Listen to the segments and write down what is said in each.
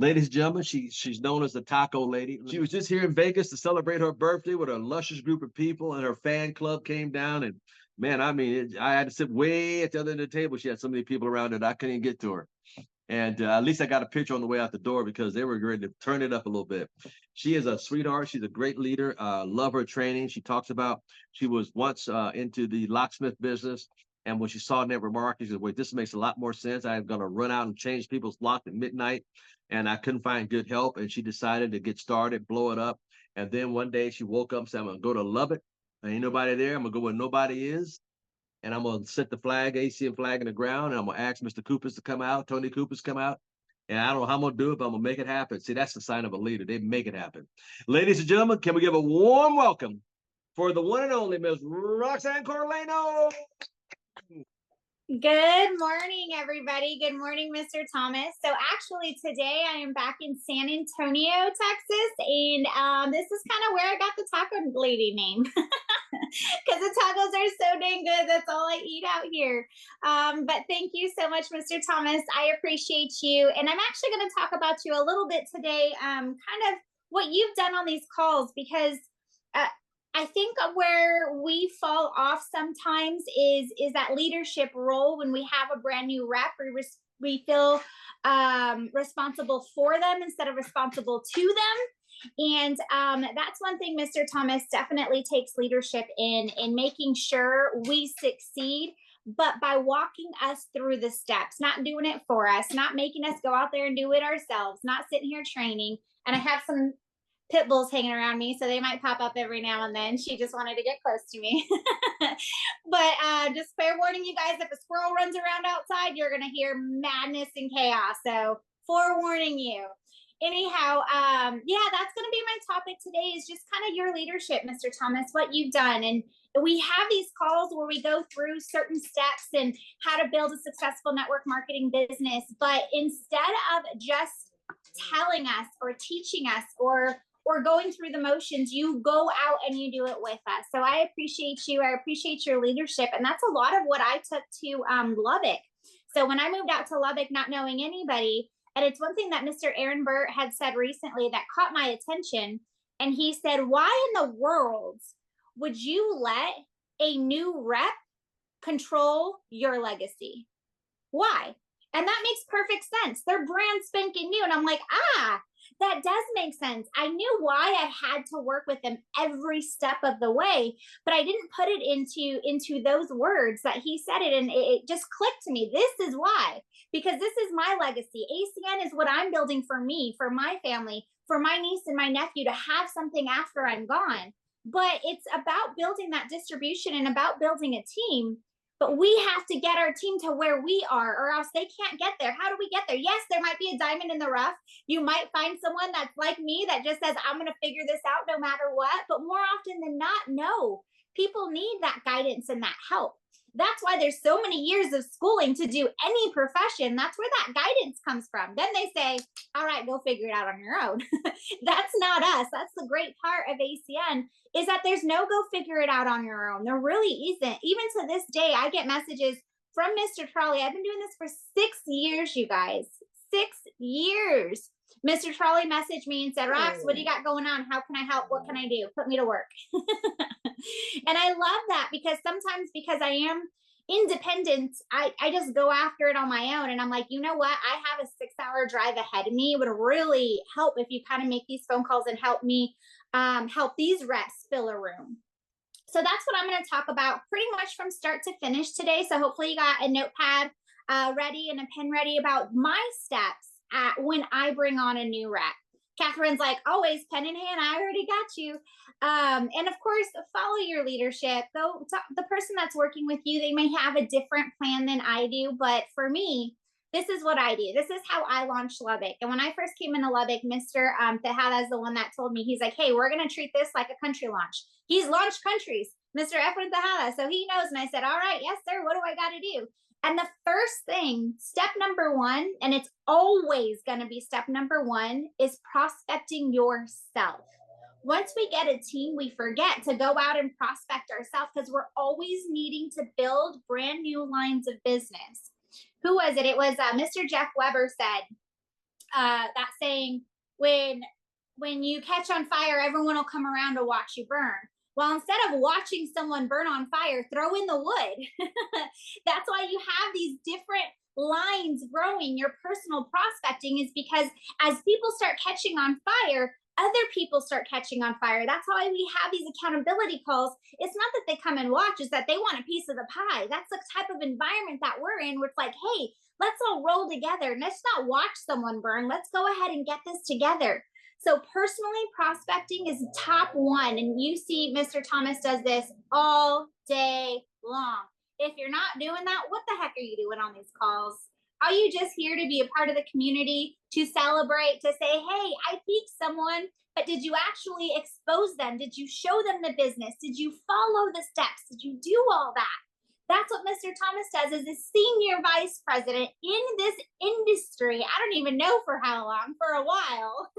Ladies and gentlemen, she's known as the Taco Lady. She was just here in Vegas to celebrate her birthday with a luscious group of people, and her fan club came down. And man, I mean, I had to sit way at the other end of the table. She had so many people around that I couldn't even get to her. And at least I got a picture on the way out the door because they were ready to turn it up a little bit. She is a sweetheart. She's a great leader. Love her training. She talks about she was once into the locksmith business. And when she saw network marketing, she said, wait, this makes a lot more sense. I'm going to run out and change people's lock at midnight. And I couldn't find good help. And she decided to get started, blow it up. And then one day she woke up and said, I'm going to go to Lubbock. There ain't nobody there. I'm going to go where nobody is. And I'm going to set the flag, ACM flag in the ground. And I'm going to ask Mr. Coopers to come out, Tony Coopers come out. And I don't know how I'm going to do it, but I'm going to make it happen. See, that's the sign of a leader. They make it happen. Ladies and gentlemen, can we give a warm welcome for the one and only Ms. Roxann Corralejo? Good morning, everybody. Good morning, Mr. Thomas. So actually today I am back in San Antonio, Texas, and this is kind of where I got the taco lady name because the tacos are so dang good. That's all I eat out here. But thank you so much, Mr. Thomas. I appreciate you. And I'm actually going to talk about you a little bit today, kind of what you've done on these calls, because I think where we fall off sometimes is that leadership role. When we have a brand new rep, we feel responsible for them instead of responsible to them. And that's one thing Mr. Thomas definitely takes leadership in making sure we succeed, but by walking us through the steps, not doing it for us, not making us go out there and do it ourselves, not sitting here training. And I have some pit bulls hanging around me, so they might pop up every now and then. She just wanted to get close to me. But just fair warning you guys, if a squirrel runs around outside, you're going to hear madness and chaos. So forewarning you. Anyhow, yeah, that's going to be my topic today, is just kind of your leadership, Mr. Thomas, what you've done. And we have these calls where we go through certain steps and how to build a successful network marketing business. But instead of just telling us or teaching us or going through the motions, you go out and you do it with us. So I appreciate you. I appreciate your leadership. And that's a lot of what I took to Lubbock. So when I moved out to Lubbock, not knowing anybody, and it's one thing that Mr. Aaron Burt had said recently that caught my attention. And he said, why in the world would you let a new rep control your legacy? Why? And that makes perfect sense. They're brand spanking new. And I'm like, that does make sense. I knew why I had to work with them every step of the way, but I didn't put it into those words that he said it. And it just clicked to me. This is why, because this is my legacy. ACN is what I'm building for me, for my family, for my niece and my nephew to have something after I'm gone. But it's about building that distribution and about building a team. But we have to get our team to where we are, or else they can't get there. How do we get there? Yes, there might be a diamond in the rough. You might find someone that's like me that just says, I'm going to figure this out no matter what. But more often than not, no. People need that guidance and that help. That's why there's so many years of schooling to do any profession. That's where that guidance comes from. Then they say, all right, go figure it out on your own. That's not us. That's the great part of ACN, is that there's no go figure it out on your own. There really isn't. Even to this day, I get messages from Mr. Trolley. I've been doing this for 6 years, you guys. 6 years. Mr. Trolley messaged me and said, Rox, what do you got going on? How can I help? What can I do? Put me to work. And I love that, because sometimes, because I am independent, I just go after it on my own. And I'm like, you know what? I have a 6-hour drive ahead of me. It would really help if you kind of make these phone calls and help me help these reps fill a room. So that's what I'm going to talk about pretty much from start to finish today. So hopefully you got a notepad ready and a pen ready about my steps when I bring on a new rep. Catherine's like, always pen in hand. I already got you. And of course, follow your leadership. Go to the person that's working with you. They may have a different plan than I do, but for me, this is what I do. This is how I launched Lubbock. And when I first came into Lubbock, Mr. Tejada is the one that told me, he's like, hey, we're going to treat this like a country launch. He's launched countries, Mr. Efren Tejada. So he knows. And I said, all right, yes, sir. What do I got to do? And the first thing, step number one, and it's always going to be step number one, is prospecting yourself. Once we get a team, we forget to go out and prospect ourselves, because we're always needing to build brand new lines of business. Who was it? It was Mr. Jeff Weber said, that saying, when you catch on fire, everyone will come around to watch you burn. Well, instead of watching someone burn on fire, throw in the wood. That's why you have these different lines growing. Your personal prospecting is because as people start catching on fire, other people start catching on fire. That's why we have these accountability calls. It's not that they come and watch, it's that they want a piece of the pie. That's the type of environment that we're in, where it's like, hey, let's all roll together. Let's not watch someone burn. Let's go ahead and get this together. So personally, prospecting is top one. And you see Mr. Thomas does this all day long. If you're not doing that, what the heck are you doing on these calls? Are you just here to be a part of the community, to celebrate, to say, hey, I piqued someone, but did you actually expose them? Did you show them the business? Did you follow the steps? Did you do all that? That's what Mr. Thomas does as a senior vice president in this industry. I don't even know for how long, for a while.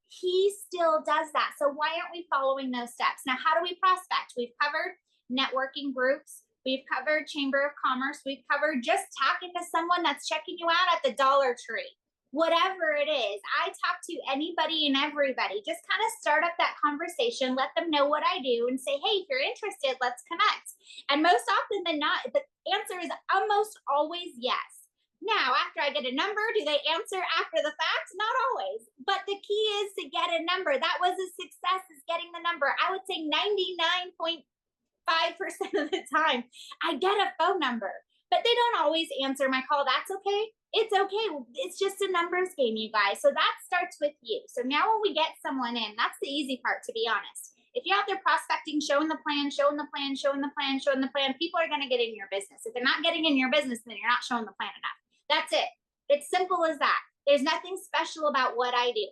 He still does that. So why aren't we following those steps? Now, how do we prospect? We've covered networking groups. We've covered Chamber of Commerce. We've covered just talking to someone that's checking you out at the Dollar Tree. Whatever it is, I talk to anybody and everybody. Just kind of start up that conversation, let them know what I do, and say, hey, if you're interested, let's connect. And most often than not, the answer is almost always yes. Now, after I get a number, do they answer after the fact? Not always. But the key is to get a number. That was a success, is getting the number. I would say 99.5% of the time, I get a phone number. But they don't always answer my call. That's okay. It's okay. It's just a numbers game, you guys. So that starts with you. So now when we get someone in, that's the easy part, to be honest. If you're out there prospecting, showing the plan, showing the plan, showing the plan, showing the plan, people are going to get in your business. If they're not getting in your business, then you're not showing the plan enough. That's it. It's simple as that. There's nothing special about what I do.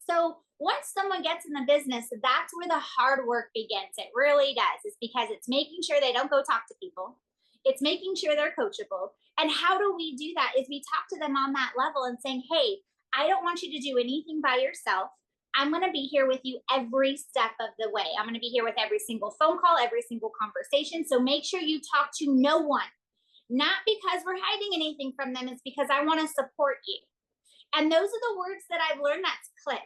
So once someone gets in the business, that's where the hard work begins. It really does. It's because it's making sure they don't go talk to people. It's making sure they're coachable. And how do we do that? Is we talk to them on that level and saying, hey, I don't want you to do anything by yourself. I'm going to be here with you every step of the way. I'm going to be here with every single phone call, every single conversation. So make sure you talk to no one. Not because we're hiding anything from them. It's because I want to support you. And those are the words that I've learned that's clicked.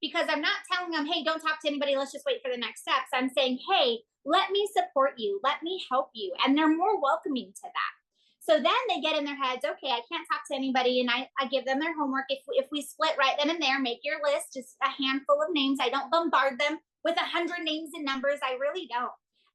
Because I'm not telling them, hey, don't talk to anybody. Let's just wait for the next steps. I'm saying, hey, let me support you. Let me help you. And they're more welcoming to that. So then they get in their heads, okay, I can't talk to anybody. And I give them their homework. If we split right then and there, make your list, just a handful of names. I don't bombard them with 100 names and numbers. I really don't.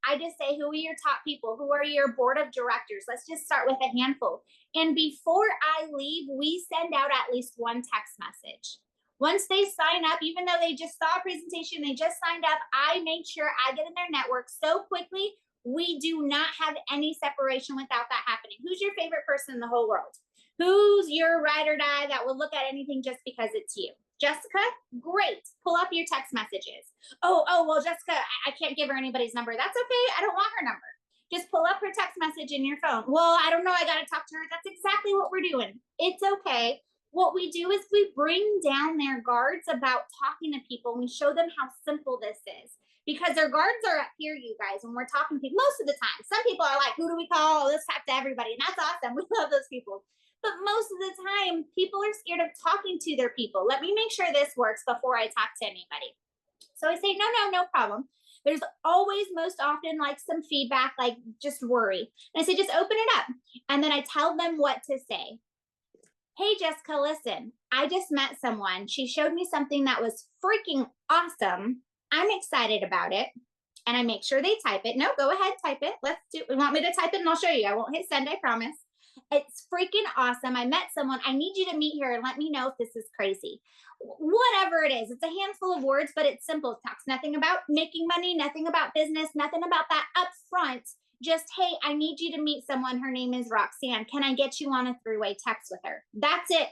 I just say, who are your top people? Who are your board of directors? Let's just start with a handful. And before I leave, we send out at least one text message. Once they sign up, even though they just saw a presentation, they just signed up, I make sure I get in their network so quickly, we do not have any separation without that happening. Who's your favorite person in the whole world? Who's your ride or die that will look at anything just because it's you? Jessica? Great. Pull up your text messages. Oh, well, Jessica, I can't give her anybody's number. That's okay. I don't want her number. Just pull up her text message in your phone. Well, I don't know. I got to talk to her. That's exactly what we're doing. It's okay. What we do is we bring down their guards about talking to people. And we show them how simple this is. Because their guards are up here, you guys, when we're talking to people most of the time. Some people are like, who do we call? Let's talk to everybody. And that's awesome. We love those people. But most of the time, people are scared of talking to their people. Let me make sure this works before I talk to anybody. So I say, no problem. There's always, most often, like some feedback, like just worry. And I say, just open it up. And then I tell them what to say. Hey, Jessica, listen, I just met someone. She showed me something that was freaking awesome. I'm excited about it. And I make sure they type it. No, go ahead, type it. Let's do it. You want me to type it and I'll show you. I won't hit send, I promise. It's freaking awesome. I met someone. I need you to meet her and let me know if this is crazy. Whatever it is, it's a handful of words, but it's simple. It talks nothing about making money, nothing about business, nothing about that up front. Just, hey, I need you to meet someone. Her name is Roxann. Can I get you on a three-way text with her? That's it.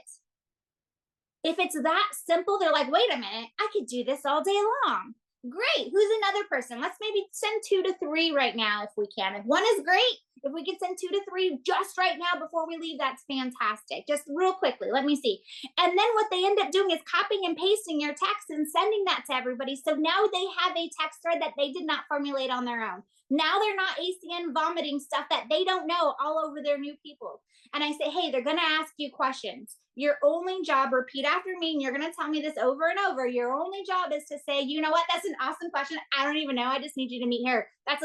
If it's that simple, they're like, wait a minute, I could do this all day long. Great. Who's another person? Let's maybe send 2 to 3 right now if we can. If one is great, if we can send 2 to 3 just right now before we leave, that's fantastic. Just real quickly, let me see. And then what they end up doing is copying and pasting your text and sending that to everybody. So now they have a text thread that they did not formulate on their own. Now they're not ACN vomiting stuff that they don't know all over their new people. And I say, hey, they're going to ask you questions. Your only job, repeat after me, and you're going to tell me this over and over. Your only job is to say, you know what? That's an awesome question. I don't even know. I just need you to meet her. Let's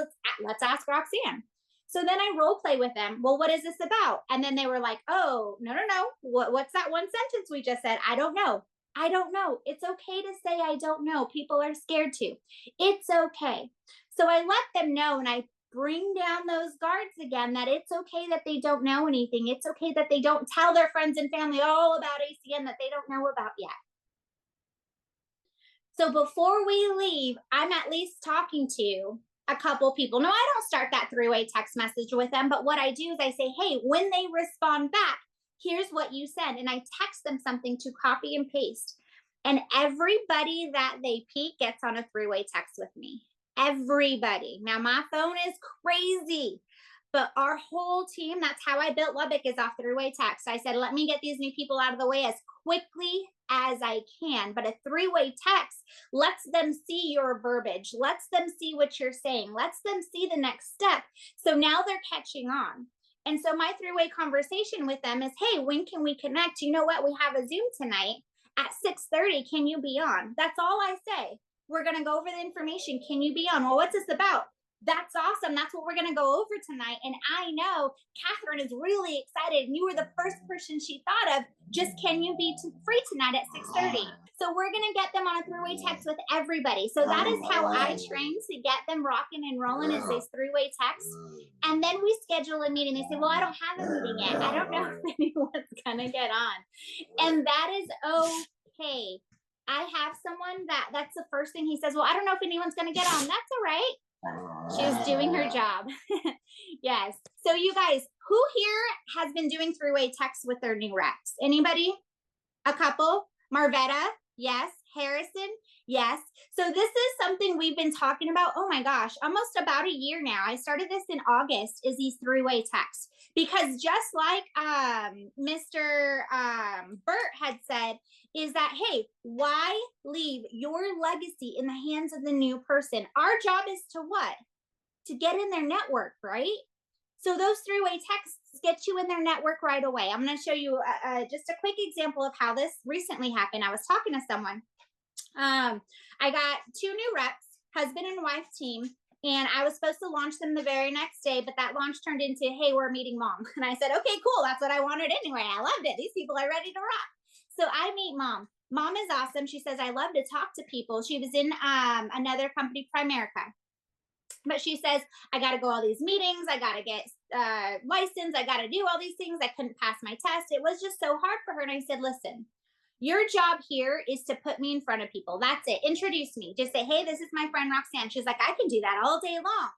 ask Roxann. So then I role play with them. Well, what is this about? And then they were like, oh, no. What's that one sentence we just said? I don't know. I don't know. It's okay to say I don't know. People are scared to. It's okay. So I let them know, and I bring down those guards again, that it's okay that they don't know anything. It's okay that they don't tell their friends and family all about ACN that they don't know about yet. So before we leave, I'm at least talking to a couple people. No, I don't start that three-way text message with them, but what I do is I say, hey, when they respond back, here's what you send. And I text them something to copy and paste. And everybody that they pique gets on a three-way text with me. Everybody. Now, my phone is crazy, but our whole team, that's how I built Lubbock, is off three-way text. I said, let me get these new people out of the way as quickly as I can. But a three-way text lets them see your verbiage, lets them see what you're saying, lets them see the next step. So now they're catching on. And so my three-way conversation with them is, hey, when can we connect? You know what? We have a Zoom tonight at 6:30. Can you be on? That's all I say. We're going to go over the information. Can you be on? Well, what's this about? That's awesome. That's what we're going to go over tonight. And I know Catherine is really excited. And you were the first person she thought of. Just can you be free tonight at 6:30? So we're going to get them on a three-way text with everybody. So that is how I train to get them rocking and rolling, is these three-way texts. And then we schedule a meeting. They say, well, I don't have a meeting yet. I don't know if anyone's going to get on. And that is okay. I have someone that's the first thing he says, well, I don't know if anyone's going to get on. That's all right. She was doing her job. Yes. So you guys, who here has been doing three-way texts with their new reps? Anybody? A couple? Marvetta? Yes. Harrison? Yes. So this is something we've been talking about. Oh my gosh, almost about a year now. I started this in August, is these three-way texts, because just like Mr. Burt had said, is that, hey, why leave your legacy in the hands of the new person? Our job is to what? To get in their network, right? So those three-way texts get you in their network right away. I'm going to show you just a quick example of how this recently happened. I was talking to someone. I got two new reps, husband and wife team, and I was supposed to launch them the very next day, but that launch turned into, hey, we're meeting mom. And I said, okay, cool. That's what I wanted anyway. I loved it. These people are ready to rock. So I meet mom. Mom is awesome. She says, I love to talk to people. She was in another company, Primerica. But she says, I got to go all these meetings. I got to get licensed. I got to do all these things. I couldn't pass my test. It was just so hard for her. And I said, listen, your job here is to put me in front of people. That's it. Introduce me. Just say, hey, this is my friend Roxann. She's like, I can do that all day long.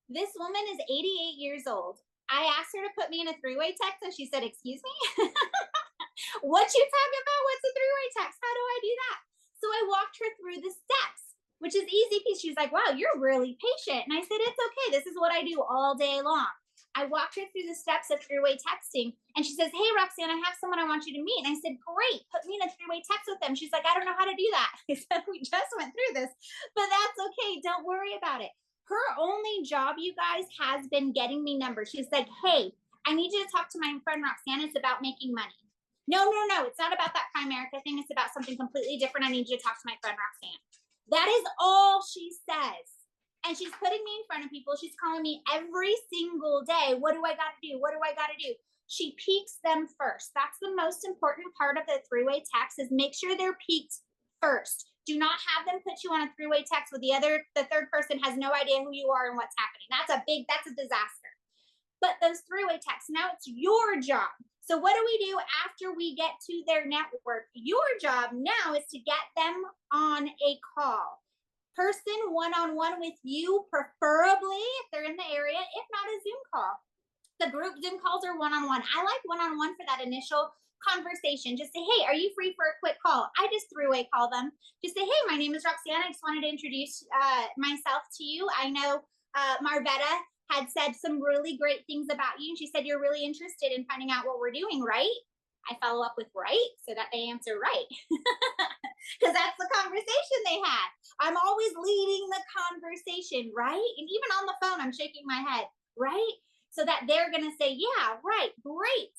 This woman is 88 years old. I asked her to put me in a three-way text, and she said, excuse me? What you talking about? What's a three-way text? How do I do that? So I walked her through the steps, which is easy because she's like, wow, you're really patient. And I said, it's okay. This is what I do all day long. I walked her through the steps of three-way texting, and she says, hey, Roxann, I have someone I want you to meet. And I said, great, put me in a three-way text with them. She's like, I don't know how to do that. I said, we just went through this, but that's okay. Don't worry about it. Her only job, you guys, has been getting me numbers. She's like, hey, I need you to talk to my friend Roxann. It's about making money. No, it's not about that Primerica thing. It's about something completely different. I need you to talk to my friend Roxann. That is all she says. And she's putting me in front of people. She's calling me every single day. What do I got to do? What do I got to do? She piques them first. That's the most important part of the three-way text, is make sure they're piqued first. Do not have them put you on a three-way text with the third person has no idea who you are and what's happening. That's a disaster. But those three-way texts, now it's your job. So what do we do after we get to their network? Your job now is to get them on a call. Person one-on-one with you, preferably if they're in the area, if not a Zoom call. The group Zoom calls are one-on-one. I like one-on-one for that initial conversation. Just say, hey, are you free for a quick call? I just three-way call them. Just say, hey, my name is Roxann. I just wanted to introduce myself to you. I know Marvetta had said some really great things about you. And she said, you're really interested in finding out what we're doing, right? I follow up with right so that they answer right. Because that's the conversation they had. I'm always leading the conversation, right? And even on the phone, I'm shaking my head, right? So that they're going to say, yeah, right, great.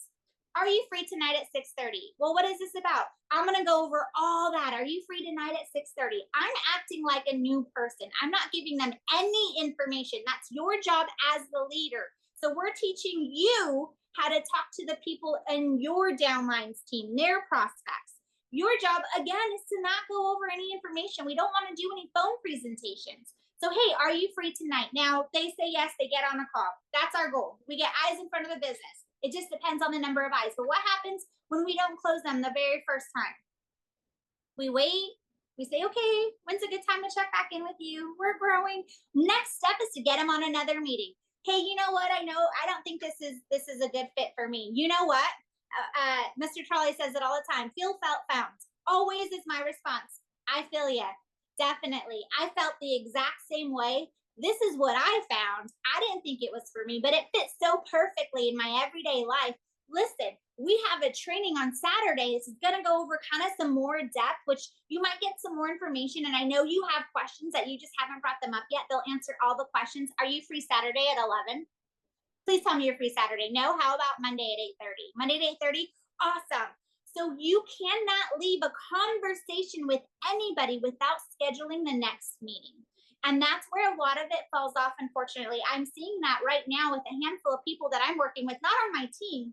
Are you free tonight at 6:30? Well, what is this about? I'm going to go over all that. Are you free tonight at 6:30? I'm acting like a new person. I'm not giving them any information. That's your job as the leader. So we're teaching you how to talk to the people in your downlines team, their prospects. Your job, again, is to not go over any information. We don't want to do any phone presentations. So, hey, are you free tonight? Now, they say yes, they get on a call. That's our goal. We get eyes in front of the business. It just depends on the number of eyes. But what happens when we don't close them the very first time? We wait. We say, okay, when's a good time to check back in with you? We're growing. Next step is to get them on another meeting. Hey, you know what? I don't think this is a good fit for me. You know what? Mr. Trolley says it all the time. Feel, felt, found. Always is my response. I feel ya. Definitely. I felt the exact same way. This is what I found. I didn't think it was for me, but it fits so perfectly in my everyday life. Listen, we have a training on Saturdays. It's going to go over kind of some more depth, which you might get some more information. And I know you have questions that you just haven't brought them up yet. They'll answer all the questions. Are you free Saturday at 11? Please tell me you're free Saturday. No, how about Monday at 8:30? Monday at 8:30? Awesome. So you cannot leave a conversation with anybody without scheduling the next meeting. And that's where a lot of it falls off, unfortunately. I'm seeing that right now with a handful of people that I'm working with, not on my team,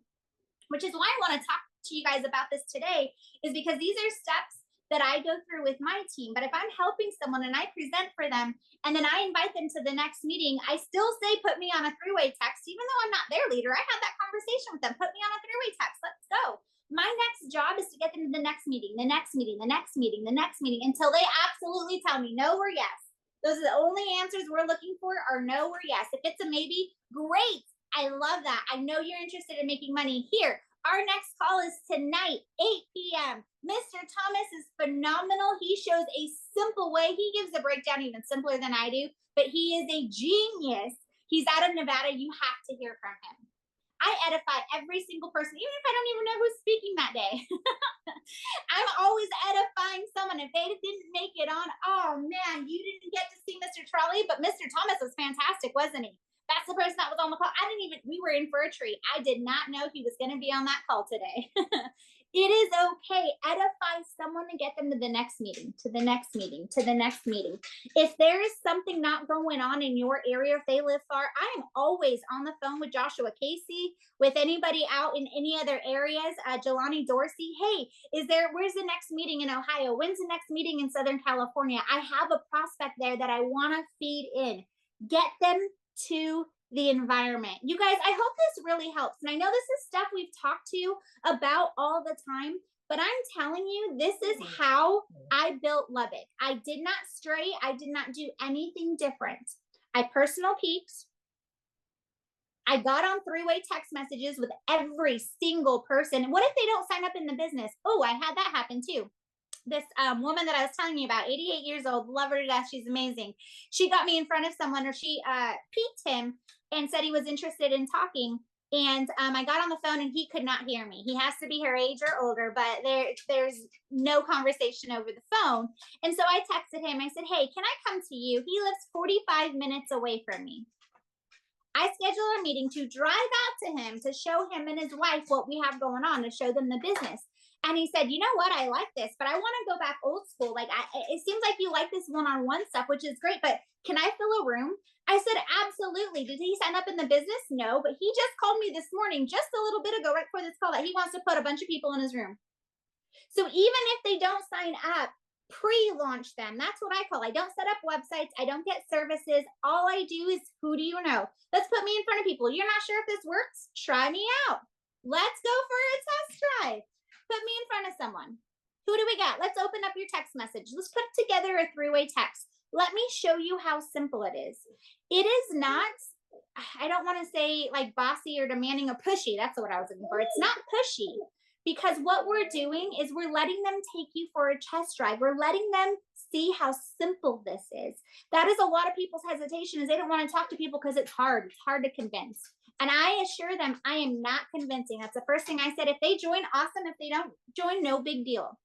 which is why I want to talk to you guys about this today, is because these are steps that I go through with my team. But if I'm helping someone and I present for them, and then I invite them to the next meeting, I still say, put me on a three-way text, even though I'm not their leader. I had that conversation with them. Put me on a three-way text. Let's go. My next job is to get them to the next meeting, the next meeting, the next meeting, the next meeting, until they absolutely tell me no or yes. Those are the only answers we're looking for, are no or yes. If it's a maybe, great. I love that. I know you're interested in making money here. Our next call is tonight, 8 p.m. Mr. Thomas is phenomenal. He shows a simple way. He gives a breakdown even simpler than I do, but he is a genius. He's out of Nevada. You have to hear from him. I edify every single person, even if I don't even know who's speaking that day. I'm always edifying someone. If they didn't make it on, oh man, you didn't get to see Mr. Trolley, but Mr. Thomas was fantastic, wasn't he? That's the person that was on the call. We were in for a treat. I did not know he was going to be on that call today. It is okay. Edify someone and get them to the next meeting, to the next meeting, to the next meeting. If there is something not going on in your area, if they live far, I am always on the phone with Joshua Casey, with anybody out in any other areas, Jelani Dorsey. Hey, where's the next meeting in Ohio? When's the next meeting in Southern California? I have a prospect there that I want to feed in. Get them to the environment. You guys, I hope this really helps. And I know this is stuff we've talked to about all the time, but I'm telling you, this is how I built Lubbock. I did not stray. I did not do anything different. I personal peaked. I got on three-way text messages with every single person. What if they don't sign up in the business? Oh, I had that happen too. This woman that I was telling you about, 88 years old, love her to death. She's amazing. She got me in front of someone, or she piqued him and said he was interested in talking. And I got on the phone and he could not hear me. He has to be her age or older, but there's no conversation over the phone. And so I texted him. I said, hey, can I come to you? He lives 45 minutes away from me. I scheduled a meeting to drive out to him to show him and his wife what we have going on, to show them the business. And he said, you know what? I like this, but I want to go back old school. Like, it seems like you like this one-on-one stuff, which is great, but can I fill a room? I said, absolutely. Did he sign up in the business? No, but he just called me this morning, just a little bit ago, right before this call, that he wants to put a bunch of people in his room. So even if they don't sign up, pre-launch them. That's what I call. I don't set up websites. I don't get services. All I do is, who do you know? Let's put me in front of people. You're not sure if this works? Try me out. Let's go for a test drive. Put me in front of someone. Who do we got? Let's open up your text message. Let's put together a three-way text. Let me show you how simple it is. It is not, I don't want to say like bossy or demanding or pushy. That's what I was looking for. It's not pushy, because what we're doing is we're letting them take you for a test drive. We're letting them see how simple this is. That is a lot of people's hesitation, is they don't want to talk to people because it's hard. It's hard to convince. And I assure them, I am not convincing. That's the first thing I said. If they join, awesome. If they don't join, no big deal.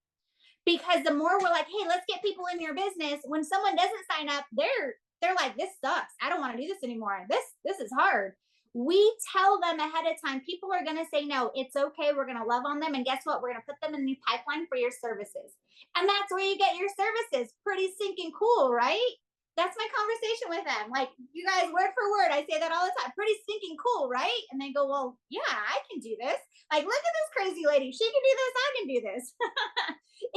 Because the more we're like, hey, let's get people in your business, when someone doesn't sign up, they're like, this sucks. I don't want to do this anymore. This is hard. We tell them ahead of time, people are going to say no, it's okay, we're going to love on them, and guess what, we're going to put them in the pipeline for your services. And that's where you get your services. Pretty stinking cool, right? That's my conversation with them. Like, you guys, word for word, I say that all the time. Pretty stinking cool, right? And they go, well, yeah, I can do this. Like, look at this crazy lady. She can do this. I can do this.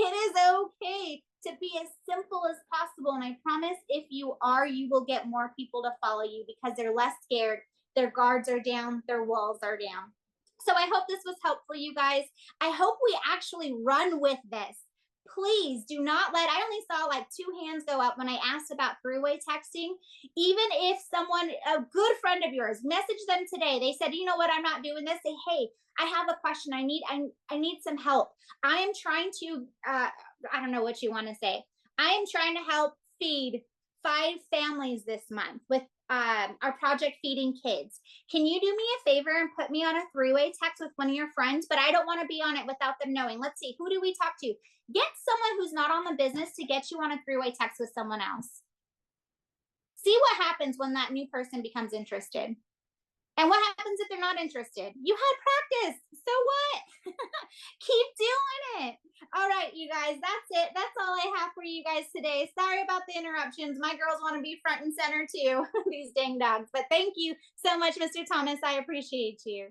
It is okay to be as simple as possible. And I promise if you are, you will get more people to follow you because they're less scared. Their guards are down. Their walls are down. So I hope this was helpful, you guys. I hope we actually run with this. Please do not let, I only saw like 2 hands go up when I asked about three-way texting. Even if someone, a good friend of yours, messaged them today, they said, you know what, I'm not doing this. Say, hey, I have a question. I need some help. I am trying to, I don't know what you want to say. I am trying to help feed 5 families this month with our project Feeding Kids. Can you do me a favor and put me on a three-way text with one of your friends? But I don't want to be on it without them knowing. Let's see, who do we talk to? Get someone who's not on the business to get you on a three-way text with someone else. See what happens when that new person becomes interested. And what happens if they're not interested? You had practice. So what? Keep doing it. All right, you guys, that's it. That's all I have for you guys today. Sorry about the interruptions. My girls want to be front and center too, these dang dogs. But thank you so much, Mr. Thomas. I appreciate you.